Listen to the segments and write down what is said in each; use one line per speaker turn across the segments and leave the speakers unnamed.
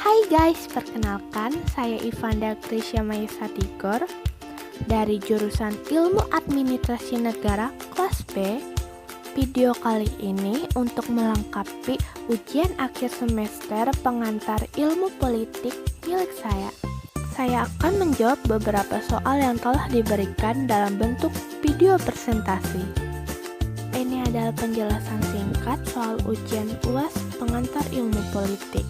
Hai guys, perkenalkan saya Ivanda Krisya Mayesa Tigor dari jurusan Ilmu Administrasi Negara kelas B. Video kali ini untuk melengkapi ujian akhir semester pengantar ilmu politik milik saya. Saya akan menjawab beberapa soal yang telah diberikan dalam bentuk video presentasi. Ini adalah penjelasan singkat soal ujian UAS pengantar ilmu politik.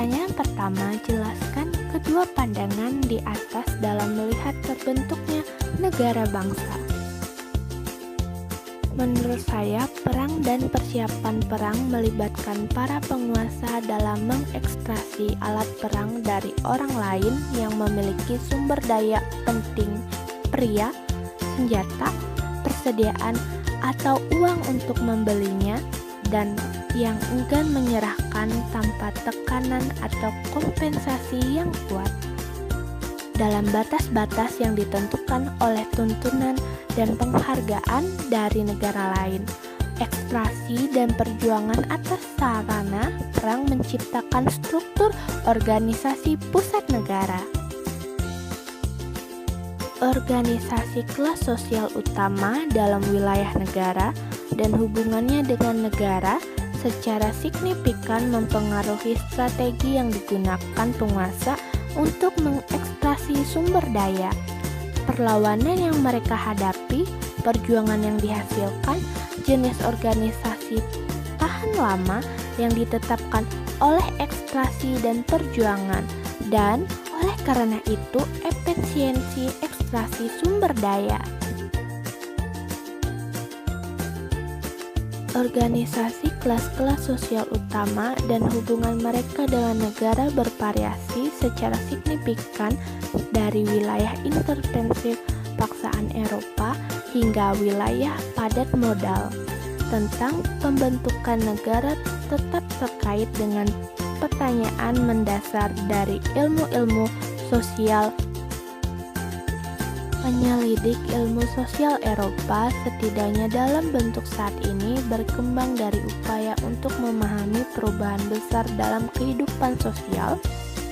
Pertanyaan pertama, jelaskan kedua pandangan di atas dalam melihat terbentuknya negara bangsa. Menurut saya, perang dan persiapan perang melibatkan para penguasa dalam mengekstraksi alat perang dari orang lain yang memiliki sumber daya penting, pria, senjata, persediaan, atau uang untuk membelinya, dan yang enggan menyerahkan tanpa tekanan atau kompensasi yang kuat. Dalam batas-batas yang ditentukan oleh tuntunan dan penghargaan dari negara lain, ekstraksi dan perjuangan atas sarana perang menciptakan struktur organisasi pusat negara. Organisasi kelas sosial utama dalam wilayah negara dan hubungannya dengan negara secara signifikan mempengaruhi strategi yang digunakan penguasa untuk mengekstraksi sumber daya, perlawanan yang mereka hadapi, perjuangan yang dihasilkan, jenis organisasi tahan lama yang ditetapkan oleh ekstraksi dan perjuangan, dan oleh karena itu efisiensi ekstraksi sumber daya. Organisasi kelas-kelas sosial utama dan hubungan mereka dengan negara bervariasi secara signifikan dari wilayah intervensi paksaan Eropa hingga wilayah padat modal. Tentang pembentukan negara tetap terkait dengan pertanyaan mendasar dari ilmu-ilmu sosial. Penyelidik ilmu sosial Eropa setidaknya dalam bentuk saat ini berkembang dari upaya untuk memahami perubahan besar dalam kehidupan sosial,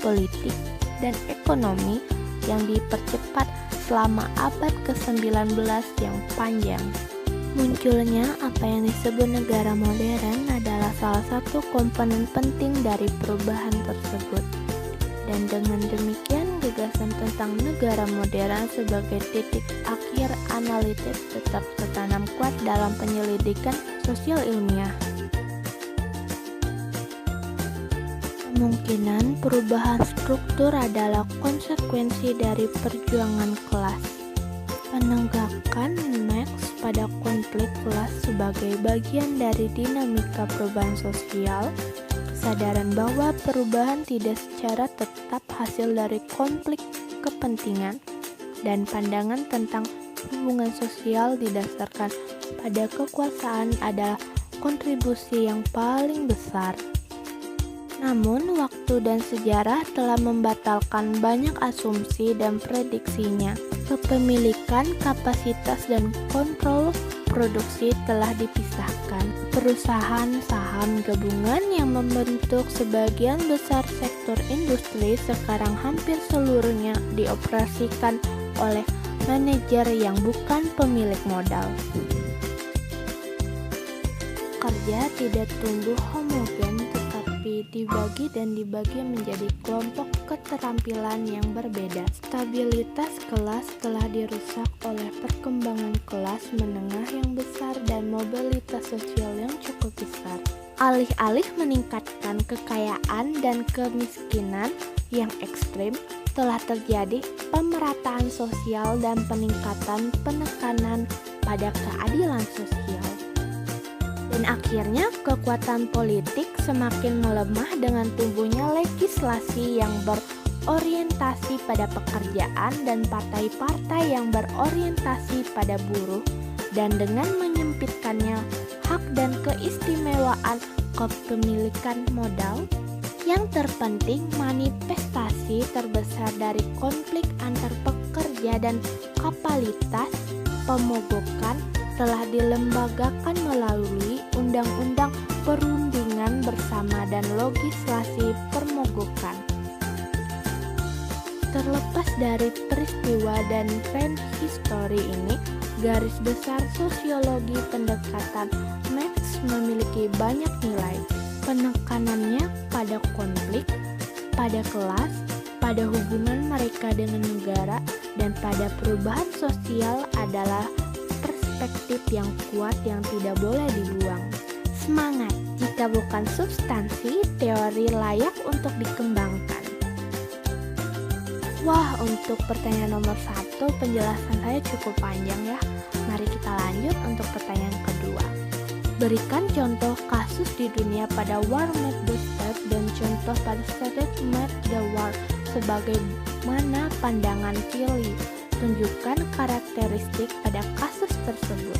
politik, dan ekonomi yang dipercepat selama abad ke-19 yang panjang. Munculnya apa yang disebut negara modern adalah salah satu komponen penting dari perubahan tersebut. Dan dengan demikian, gagasan tentang negara modern sebagai titik akhir analitis tetap tertanam kuat dalam penyelidikan sosial ilmiah. Kemungkinan perubahan struktur adalah konsekuensi dari perjuangan kelas. Penegakan Marx pada konflik kelas sebagai bagian dari dinamika perubahan sosial, kesadaran bahwa perubahan tidak secara tetap hasil dari konflik kepentingan, dan pandangan tentang hubungan sosial didasarkan pada kekuasaan adalah kontribusi yang paling besar. Namun, waktu dan sejarah telah membatalkan banyak asumsi dan prediksinya. Kepemilikan, kapasitas, dan kontrol produksi telah dipisahkan. Perusahaan saham gabungan yang membentuk sebagian besar sektor industri sekarang hampir seluruhnya dioperasikan oleh manajer yang bukan pemilik modal. Kerja tidak tumbuh homogen, tetapi dibagi menjadi kelompok keterampilan yang berbeda. Stabilitas kelas telah dirusak oleh perkembangan kelas menengah yang besar dan mobilitas sosial yang cukup besar. Alih-alih meningkatkan kekayaan dan kemiskinan yang ekstrim, telah terjadi pemerataan sosial dan peningkatan penekanan pada keadilan sosial. Dan akhirnya kekuatan politik semakin melemah dengan tumbuhnya legislasi yang berorientasi pada pekerjaan dan partai-partai yang berorientasi pada buruh, dan dengan menyempitkannya hak dan keistimewaan kepemilikan modal. Yang terpenting, manifestasi terbesar dari konflik antar pekerja dan kapitalitas, pemogokan, telah dilembagakan melalui Undang-Undang Perundingan bersama dan legislasi permogokan. Terlepas dari peristiwa dan tren histori ini, garis besar sosiologi pendekatan Marx memiliki banyak nilai. Penekanannya pada konflik, pada kelas, pada hubungan mereka dengan negara, dan pada perubahan sosial adalah perspektif yang kuat yang tidak boleh dibuang. Semangat, jika bukan substansi, teori layak untuk dikembangkan. Wah, untuk pertanyaan nomor 1 penjelasan saya cukup panjang ya. Mari kita lanjut untuk pertanyaan kedua. Berikan contoh kasus di dunia pada War Made the State dan contoh pada State Made the War. Sebagaimana pandangan Tilly, tunjukkan karakteristik pada kasus tersebut.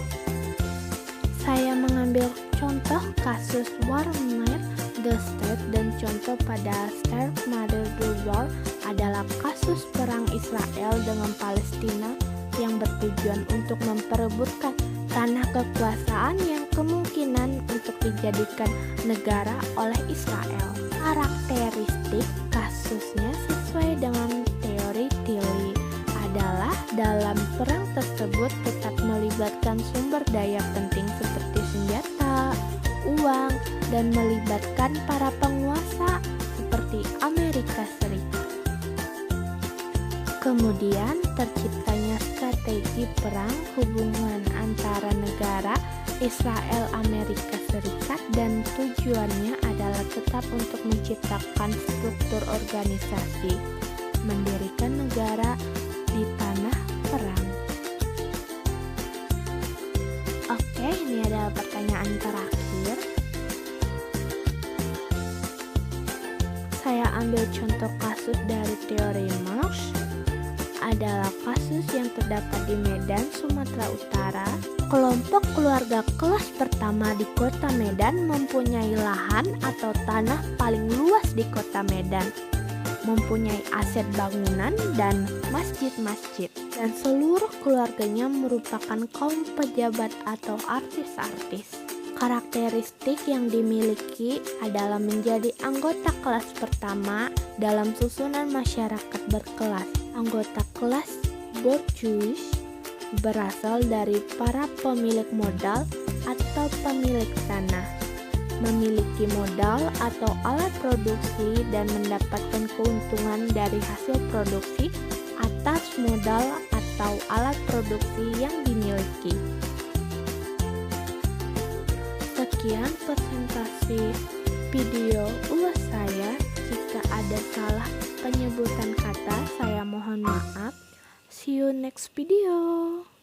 Saya mengambil contoh kasus War Made the State dan contoh pada State Made the War adalah kasus perang Israel dengan Palestina yang bertujuan untuk memperebutkan tanah kekuasaan yang kemungkinan untuk dijadikan negara oleh Israel. Karakteristik kasusnya sesuai dengan teori Tilly adalah dalam perang tersebut tetap melibatkan sumber daya penting seperti senjata, uang, dan melibatkan para penguasa seperti Amerika Serikat. Kemudian terciptanya strategi perang hubungan antara negara Israel Amerika Serikat dan tujuannya adalah tetap untuk menciptakan struktur organisasi, mendirikan negara di tanah perang. Oke, ini adalah pertanyaan terakhir. Saya ambil contoh kasus dari teori Marx. Adalah kasus yang terdapat di Medan, Sumatera Utara. Kelompok keluarga kelas pertama di kota Medan mempunyai lahan atau tanah paling luas di kota Medan, mempunyai aset bangunan dan masjid-masjid, dan seluruh keluarganya merupakan kaum pejabat atau artis-artis. Karakteristik yang dimiliki adalah menjadi anggota kelas pertama dalam susunan masyarakat berkelas. Anggota kelas bourgeois berasal dari para pemilik modal atau pemilik tanah, memiliki modal atau alat produksi dan mendapatkan keuntungan dari hasil produksi atas modal atau alat produksi yang dimiliki. Sekian presentasi video ulas saya. Jika ada salah penyebutan kata, saya mohon maaf. See you next video.